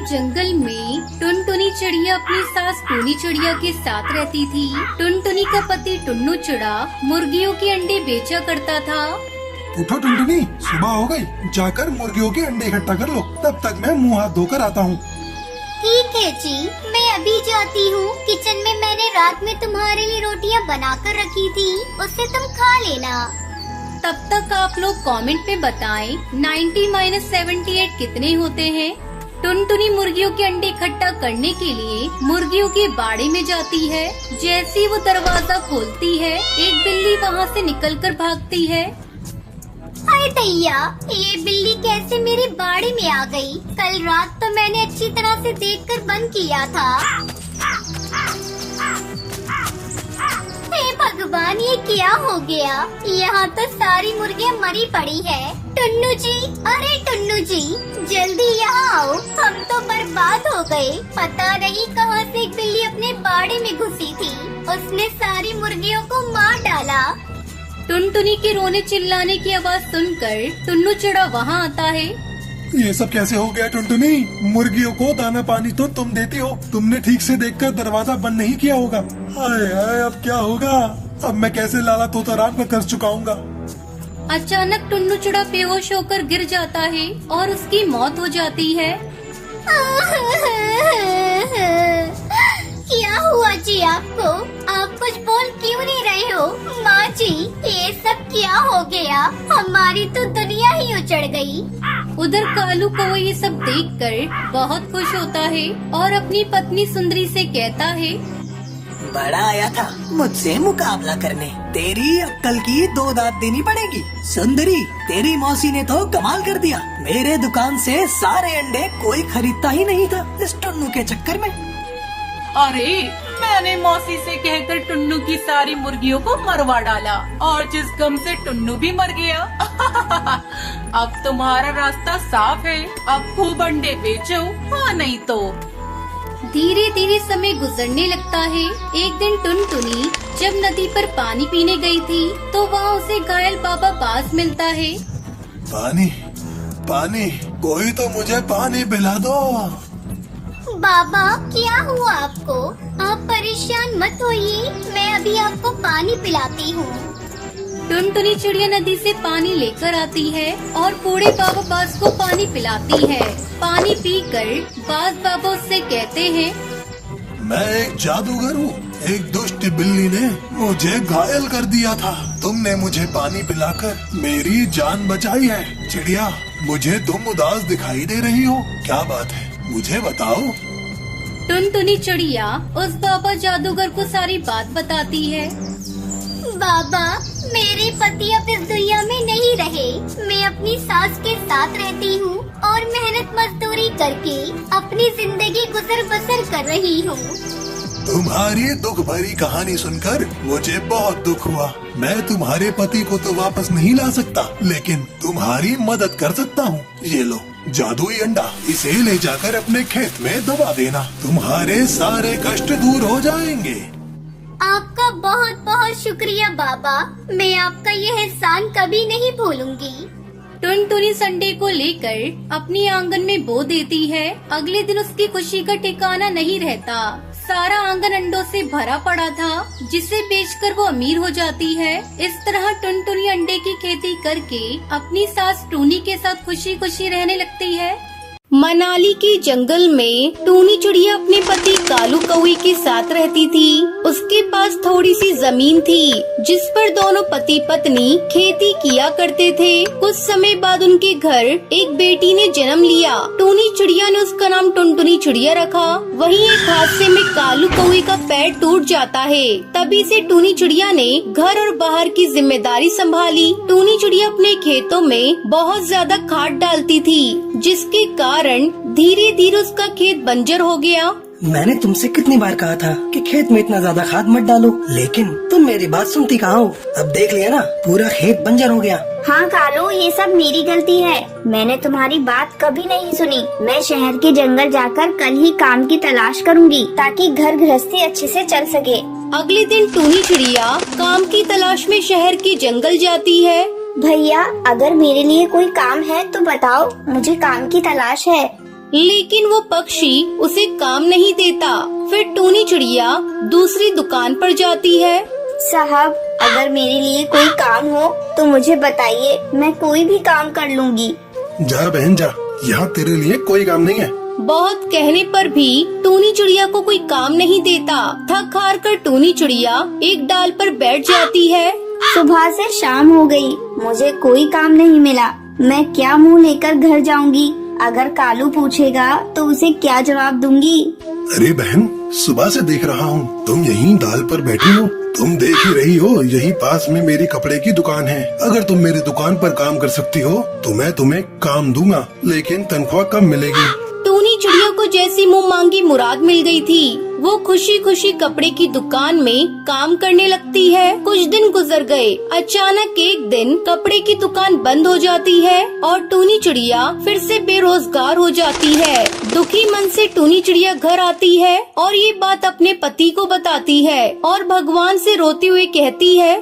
जंगल में टुनटुनी चिड़िया अपनी सास टूनी चिड़िया के साथ रहती थी। टुनटुनी का पति टुन्नू चिड़ा मुर्गियों के अंडे बेचा करता था। उठो टुनटुनी, सुबह हो गई, जाकर मुर्गियों के अंडे इकट्ठा कर लो, तब तक मैं मुंह हाथ धोकर आता हूँ। ठीक है जी, मैं अभी जाती हूँ। किचन में मैंने रात में तुम्हारे लिए रोटियाँ बनाकर रखी थी, उससे तुम खा लेना। तब तक आप लोग कमेंट में बताएं 90 - 78 कितने होते हैं। टुनटुनी मुर्गियों के अंडे इकट्ठा करने के लिए मुर्गियों के बाड़े में जाती है। जैसे ही वो दरवाजा खोलती है, एक बिल्ली वहाँ से निकलकर भागती है। अरे दैया, ये बिल्ली कैसे मेरे बाड़े में आ गई? कल रात तो मैंने अच्छी तरह से देखकर बंद किया था। हे भगवान, ये क्या हो गया? यहाँ तो सारी मुर्गियाँ मरी पड़ी है। टुन्नू जी, अरे टुन्नू जी, जल्दी यहाँ आओ, हम तो बर्बाद हो गए। पता नहीं कहाँ से एक बिल्ली अपने बाड़े में घुसी थी, उसने सारी मुर्गियों को मार डाला। टुनटुनी के रोने चिल्लाने की आवाज सुनकर टुन्नू चिड़ा वहाँ आता है। ये सब कैसे हो गया टुनटुनी? मुर्गियों को दाना पानी तो तुम देती हो, तुमने ठीक से देखकर दरवाजा बंद नहीं किया होगा। हाय हाय, अब क्या होगा? अब मैं कैसे लाला तोता राम का कर्ज चुकाऊंगा? अचानक टुन्नू चिड़ा बेहोश होकर गिर जाता है और उसकी मौत हो जाती है। क्या हुआ जी आपको? आप कुछ बोल क्यों नहीं रहे हो? माँ जी, ये सब क्या हो गया? हमारी तो दुनिया ही उजड़ गई। उधर कालू कौवा ये सब देखकर बहुत खुश होता है और अपनी पत्नी सुंदरी से कहता है, बड़ा आया था मुझसे मुकाबला करने, तेरी अक्कल की 2 दांत देनी पड़ेगी। सुंदरी, तेरी मौसी ने तो कमाल कर दिया। मेरे दुकान से सारे अंडे कोई खरीदता ही नहीं था इस टुन्नू के चक्कर में। अरे, मैंने मौसी से कहकर टुन्नू की सारी मुर्गियों को मरवा डाला और जिस गम से टुन्नू भी मर गया। अब तुम्हारा रास्ता साफ है, अब खूब अंडे बेचो, हाँ नहीं तो। धीरे धीरे समय गुजरने लगता है। एक दिन टुनटुनी जब नदी पर पानी पीने गई थी तो वहाँ उसे घायल बाबा बाज मिलता है। पानी पानी, कोई तो मुझे पानी पिला दो। बाबा, क्या हुआ आपको? आप परेशान मत होइए, मैं अभी आपको पानी पिलाती हूँ। टुनटुनी चिड़िया नदी से पानी लेकर आती है और बूढ़े बाबा बाज को पानी पिलाती है। पानी पीकर बाज बाबा उससे कहते हैं, मैं एक जादूगर हूँ। एक दुष्ट बिल्ली ने मुझे घायल कर दिया था, तुमने मुझे पानी पिलाकर मेरी जान बचाई है। चिड़िया, मुझे तुम उदास दिखाई दे रही हो, क्या बात है, मुझे बताओ। टुनटुनी चिड़िया उस बाबा जादूगर को सारी बात बताती है। बाबा, मेरे पति अब इस दुनिया में नहीं रहे। मैं अपनी सास के साथ रहती हूँ और मेहनत मजदूरी करके अपनी जिंदगी गुजर बसर कर रही हूँ। तुम्हारी दुख भरी कहानी सुनकर मुझे बहुत दुख हुआ। मैं तुम्हारे पति को तो वापस नहीं ला सकता, लेकिन तुम्हारी मदद कर सकता हूँ। ये लो जादुई अंडा, इसे ले जाकर अपने खेत में दबा देना, तुम्हारे सारे कष्ट दूर हो जाएंगे। आपका बहुत बहुत शुक्रिया बाबा, मैं आपका यह एहसान कभी नहीं भूलूंगी। टुनटुनी संडे को लेकर अपनी आंगन में बो देती है। अगले दिन उसकी खुशी का ठिकाना नहीं रहता। सारा आंगन अंडों से भरा पड़ा था, जिसे बेचकर वो अमीर हो जाती है। इस तरह टुनटुनी अंडे की खेती करके अपनी सास टूनी के साथ खुशी खुशी रहने लगती है। मनाली के जंगल में टूनी चिड़िया अपने पति कालू कौवे के साथ रहती थी। उसके पास थोड़ी सी जमीन थी जिस पर दोनों पति पत्नी खेती किया करते थे। कुछ समय बाद उनके घर एक बेटी ने जन्म लिया। टूनी चिड़िया ने उसका नाम टुनटुनी चिड़िया रखा। वहीं एक हादसे में कालू कौवे का पैर टूट जाता है। तभी से टूनी चिड़िया ने घर और बाहर की जिम्मेदारी संभाली। टूनी चिड़िया अपने खेतों में बहुत ज्यादा खाद डालती थी, जिसके कारण धीरे धीरे उसका खेत बंजर हो गया। मैंने तुमसे कितनी बार कहा था कि खेत में इतना ज्यादा खाद मत डालो, लेकिन तुम मेरी बात सुनती कहाँ हो? अब देख लिया ना, पूरा खेत बंजर हो गया। हाँ कालू, ये सब मेरी गलती है। मैंने तुम्हारी बात कभी नहीं सुनी। मैं शहर के जंगल जाकर कल ही काम की तलाश करूँगी ताकि घर गृहस्थी अच्छे से चल सके। अगले दिन टूनी चिड़िया काम की तलाश में शहर के जंगल जाती है। भैया, अगर मेरे लिए कोई काम है तो बताओ, मुझे काम की तलाश है। लेकिन वो पक्षी उसे काम नहीं देता। फिर टूनी चिड़िया दूसरी दुकान पर जाती है। साहब, अगर मेरे लिए कोई काम हो तो मुझे बताइए, मैं कोई भी काम कर लूंगी। जा बहन जा, यहाँ तेरे लिए कोई काम नहीं है। बहुत कहने पर भी टूनी चिड़िया को कोई काम नहीं देता। थक हार कर टूनी चिड़िया एक डाल पर बैठ जाती है। सुबह से शाम हो गई, मुझे कोई काम नहीं मिला। मैं क्या मुंह लेकर घर जाऊंगी? अगर कालू पूछेगा तो उसे क्या जवाब दूंगी? अरे बहन, सुबह से देख रहा हूँ तुम यहीं डाल पर बैठी हो। तुम देख ही रही हो, यहीं पास में मेरी कपड़े की दुकान है। अगर तुम मेरी दुकान पर काम कर सकती हो तो मैं तुम्हें काम दूंगा, लेकिन तनख्वाह कम मिलेगी। टूनी चिड़िया को जैसी मुंह मांगी मुराद मिल गई थी। वो खुशी खुशी कपड़े की दुकान में काम करने लगती है। कुछ दिन गुजर गए। अचानक एक दिन कपड़े की दुकान बंद हो जाती है और टूनी चिड़िया फिर से बेरोजगार हो जाती है। दुखी मन से टूनी चिड़िया घर आती है और ये बात अपने पति को बताती है और भगवान से रोते हुए कहती है,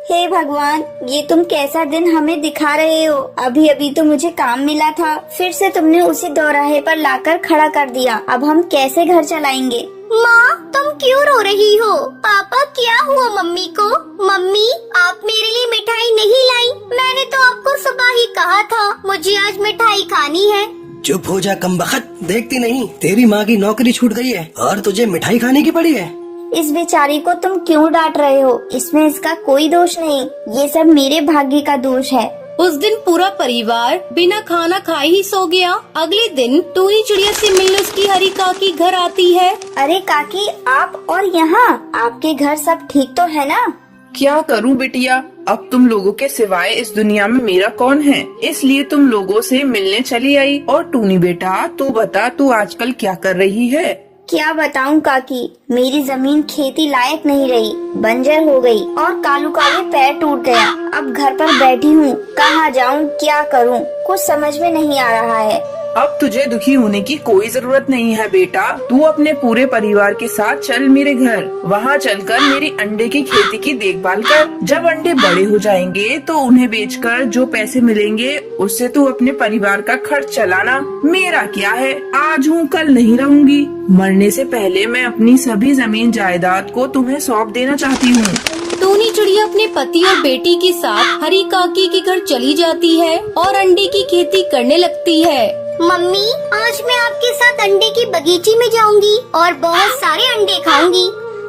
हे भगवान, ये तुम कैसा दिन हमें दिखा रहे हो? अभी अभी तो मुझे काम मिला था, फिर से तुमने उसी दोराहे पर लाकर खड़ा कर दिया। अब हम कैसे घर चलाएंगे? माँ, तुम क्यों रो रही हो? पापा, क्या हुआ मम्मी को? मम्मी, आप मेरे लिए मिठाई नहीं लाई? मैंने तो आपको सुबह ही कहा था मुझे आज मिठाई खानी है। चुप हो जा कमबख्त, देखती नहीं तेरी माँ की नौकरी छूट गई है और तुझे मिठाई खाने की पड़ी है। इस बेचारी को तुम क्यों डांट रहे हो? इसमें इसका कोई दोष नहीं, ये सब मेरे भाग्य का दोष है। उस दिन पूरा परिवार बिना खाना खाए ही सो गया। अगले दिन टूनी चिड़िया से मिलने उसकी हरी काकी घर आती है। अरे काकी, आप और यहाँ? आपके घर सब ठीक तो है ना? क्या करूं बिटिया, अब तुम लोगों के सिवाय इस दुनिया में मेरा कौन है, इसलिए तुम लोगों से मिलने चली आई। और टूनी बेटा, तू बता, तू आजकल क्या कर रही है? क्या बताऊं काकी, मेरी जमीन खेती लायक नहीं रही, बंजर हो गई और कालू का भी पैर टूट गया। अब घर पर बैठी हूँ, कहाँ जाऊँ, क्या करूँ, कुछ समझ में नहीं आ रहा है। अब तुझे दुखी होने की कोई जरूरत नहीं है बेटा। तू अपने पूरे परिवार के साथ चल मेरे घर। वहाँ चलकर मेरी अंडे की खेती की देखभाल कर। जब अंडे बड़े हो जाएंगे तो उन्हें बेचकर जो पैसे मिलेंगे उससे तू अपने परिवार का खर्च चलाना। मेरा क्या है, आज हूँ कल नहीं रहूंगी। मरने से पहले मैं अपनी सभी जमीन जायदाद को तुम्हें सौंप देना चाहती हूँ। टूनी चिड़िया अपने पति और बेटी के साथ हरी काकी के घर चली जाती है और अंडे की खेती करने लगती है। मम्मी, आज मैं आपके साथ अंडे की बगीचे में जाऊंगी और बहुत सारे अंडे खाऊंगी।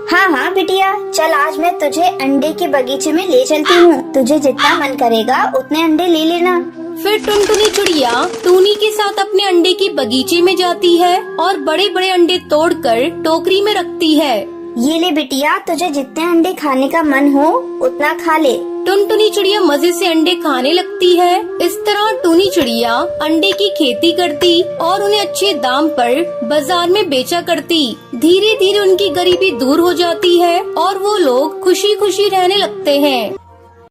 हाँ हाँ बिटिया, चल आज मैं तुझे अंडे के बगीचे में ले चलती हूँ। तुझे जितना मन करेगा उतने अंडे ले लेना। फिर टुनटुनी चिड़िया टूनी के साथ अपने अंडे की बगीचे में जाती है और बड़े बड़े अंडे तोड़कर टोकरी में रखती है। ये ले बिटिया, तुझे जितने अंडे खाने का मन हो उतना खा ले। टुनटुनी चिड़िया मजे से अंडे खाने लगती है। इस तरह टूनी चिड़िया अंडे की खेती करती और उन्हें अच्छे दाम पर बाजार में बेचा करती। धीरे धीरे उनकी गरीबी दूर हो जाती है और वो लोग खुशी खुशी रहने लगते हैं।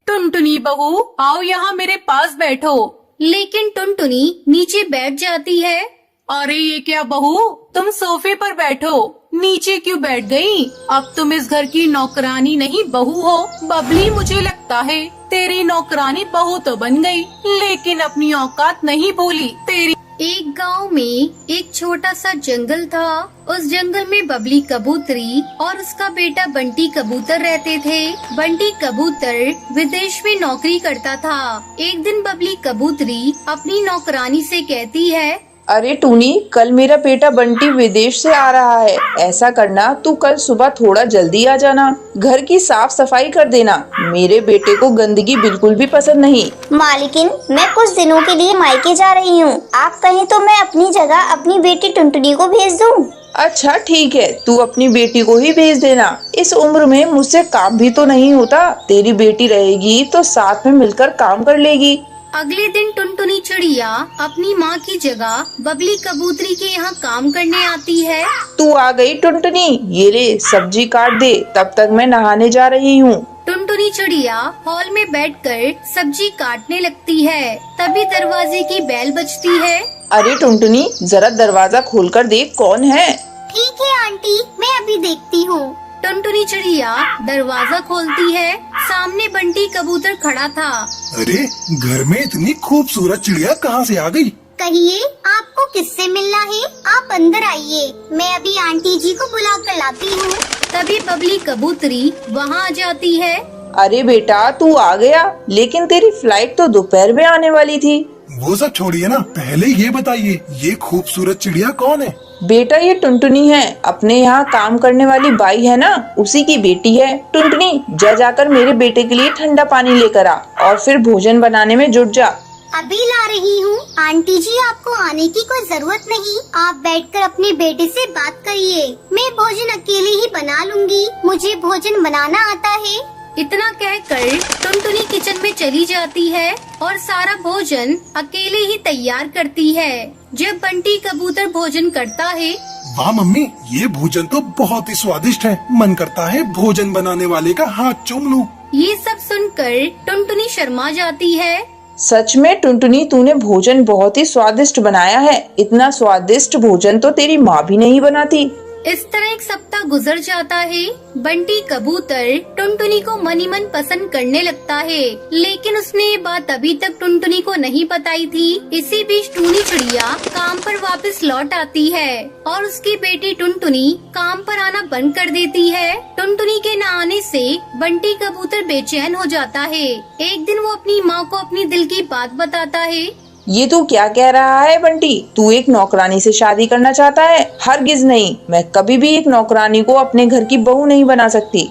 टुनटुनी बहू, आओ यहाँ मेरे पास बैठो। लेकिन टुनटुनी नीचे बैठ जाती है। अरे ये क्या बहू, तुम सोफे पर बैठो, नीचे क्यों बैठ गई? अब तुम इस घर की नौकरानी नहीं बहू हो। बबली, मुझे लगता है तेरी नौकरानी बहू तो बन गई, लेकिन अपनी औकात नहीं भूली तेरी। एक गांव में एक छोटा सा जंगल था। उस जंगल में बबली कबूतरी और उसका बेटा बंटी कबूतर रहते थे। बंटी कबूतर विदेश में नौकरी करता था। एक दिन बबली कबूतरी अपनी नौकरानी से कहती है, अरे टूनी, कल मेरा बेटा बंटी विदेश से आ रहा है। ऐसा करना, तू कल सुबह थोड़ा जल्दी आ जाना। घर की साफ सफाई कर देना। मेरे बेटे को गंदगी बिल्कुल भी पसंद नहीं। मालिकिन, मैं कुछ दिनों के लिए मायके जा रही हूँ। आप कहें तो मैं अपनी जगह अपनी बेटी टुनटुनी को भेज दूँ। अच्छा ठीक है, तू अपनी बेटी को ही भेज देना। इस उम्र में मुझसे काम भी तो नहीं होता। तेरी बेटी रहेगी तो साथ में मिलकर काम कर लेगी। अगले दिन टुनटुनी चिड़िया अपनी माँ की जगह बबली कबूतरी के यहाँ काम करने आती है। तू आ गई टुनटुनी, ये ले सब्जी काट दे, तब तक मैं नहाने जा रही हूँ। टुनटुनी चिड़िया हॉल में बैठकर सब्जी काटने लगती है। तभी दरवाजे की बेल बजती है। अरे टुनटुनी, जरा दरवाजा खोलकर देख कौन है। ठीक है आंटी, मैं अभी देखती हूँ। टुनटुनी चिड़िया दरवाजा खोलती है। सामने बंटी कबूतर खड़ा था। अरे घर में इतनी खूबसूरत चिड़िया कहाँ से आ गई? कहिए आपको किससे मिलना है? आप अंदर आइए, मैं अभी आंटी जी को बुला कर लाती हूँ। तभी बबली कबूतरी वहाँ आ जाती है। अरे बेटा तू आ गया, लेकिन तेरी फ्लाइट तो दोपहर में आने वाली थी। वो सब छोड़िए ना, पहले ये बताइए ये खूबसूरत चिड़िया कौन है? बेटा ये टुनटुनी है, अपने यहाँ काम करने वाली बाई है ना, उसी की बेटी है। टुनटुनी जाकर मेरे बेटे के लिए ठंडा पानी लेकर आ और फिर भोजन बनाने में जुट जा। अभी ला रही हूँ। आंटी जी आपको आने की कोई जरूरत नहीं, आप बैठकर अपने बेटे से बात करिए। मैं भोजन अकेले ही बना लूँगी, मुझे भोजन बनाना आता है। इतना कहकर टुनटुनी किचन में चली जाती है और सारा भोजन अकेले ही तैयार करती है। जब बंटी कबूतर भोजन करता है, वाह मम्मी, ये भोजन तो बहुत ही स्वादिष्ट है। मन करता है भोजन बनाने वाले का हाथ चूम लूं। ये सब सुनकर टुनटुनी शर्मा जाती है। सच में टुनटुनी तूने भोजन बहुत ही स्वादिष्ट बनाया है। इतना स्वादिष्ट भोजन तो तेरी माँ भी नहीं बनाती। इस तरह एक सप्ताह गुजर जाता है। बंटी कबूतर टुनटुनी को मनी मन पसंद करने लगता है, लेकिन उसने ये बात अभी तक टुनटुनी को नहीं बताई थी। इसी बीच टूनी चिड़िया काम पर वापस लौट आती है और उसकी बेटी टुनटुनी काम पर आना बंद कर देती है। टुनटुनी के न आने से बंटी कबूतर बेचैन हो जाता है। एक दिन वो अपनी माँ को अपनी दिल की बात बताता है। ये तू क्या कह रहा है बंटी? तू एक नौकरानी से शादी करना चाहता है? हरगिज नहीं, मैं कभी भी एक नौकरानी को अपने घर की बहू नहीं बना सकती।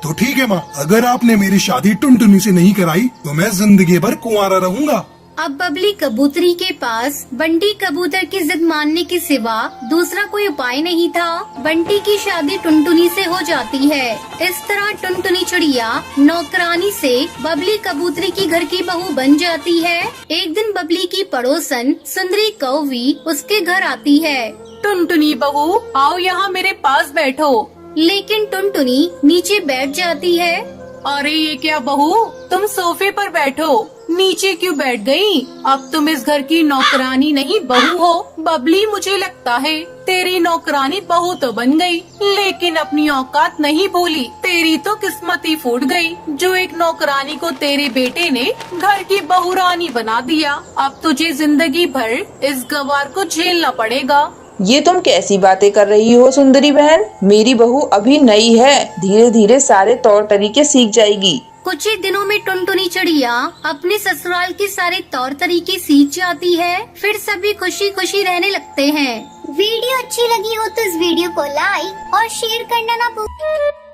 तो ठीक है माँ, अगर आपने मेरी शादी टुनटुनी से नहीं कराई तो मैं जिंदगी भर कुंवारा रहूंगा। अब बबली कबूतरी के पास बंटी कबूतर की जिद मानने के सिवा दूसरा कोई उपाय नहीं था। बंटी की शादी टुनटुनी से हो जाती है। इस तरह टुनटुनी चिड़िया नौकरानी से बबली कबूतरी की घर की बहू बन जाती है। एक दिन बबली की पड़ोसन सुंदरी कौवी उसके घर आती है। टुनटुनी बहू आओ यहाँ मेरे पास बैठो। लेकिन टुनटुनी नीचे बैठ जाती है। अरे ये क्या बहू, तुम सोफे पर बैठो, नीचे क्यों बैठ गई? अब तुम इस घर की नौकरानी नहीं बहू हो। बबली मुझे लगता है तेरी नौकरानी बहू तो बन गई, लेकिन अपनी औकात नहीं भूली। तेरी तो किस्मत ही फूट गई जो एक नौकरानी को तेरे बेटे ने घर की बहू रानी बना दिया। अब तुझे जिंदगी भर इस गवार को झेलना पड़ेगा। ये तुम कैसी बातें कर रही हो सुंदरी बहन? मेरी बहू अभी नई है, धीरे धीरे सारे तौर तरीके सीख जाएगी। कुछ ही दिनों में टुनटुनी चिड़िया अपने ससुराल के सारे तौर तरीके सीख जाती है। फिर सभी खुशी खुशी रहने लगते हैं। वीडियो अच्छी लगी हो तो इस वीडियो को लाइक और शेयर करना ना भूलें।